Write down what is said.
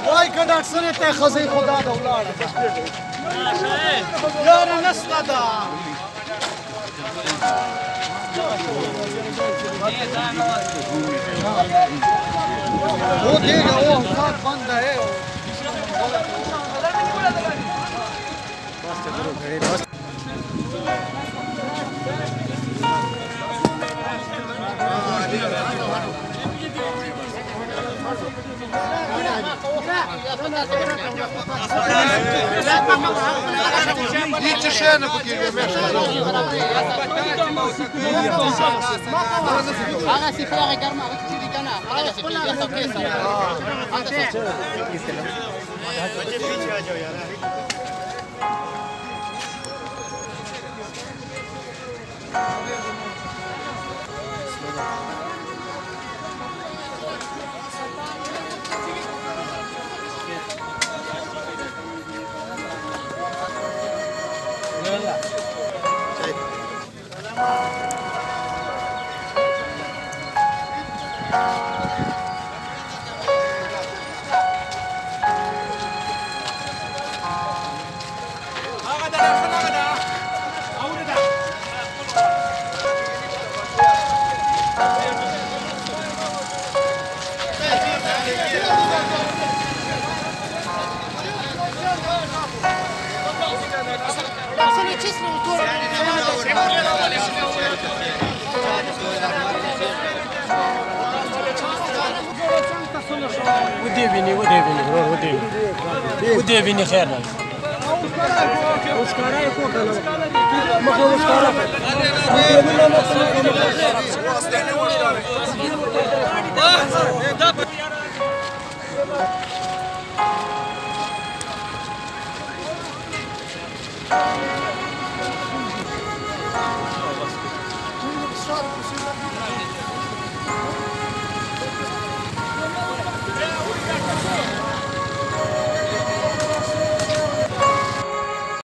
وای که ډاکټر صاحب ته ښځې خدا ده ولاړه یاره نسله ده वो देगा वो साथ बंद है ودي ویني خیر نه وسکارای کو کله مخه وسکارا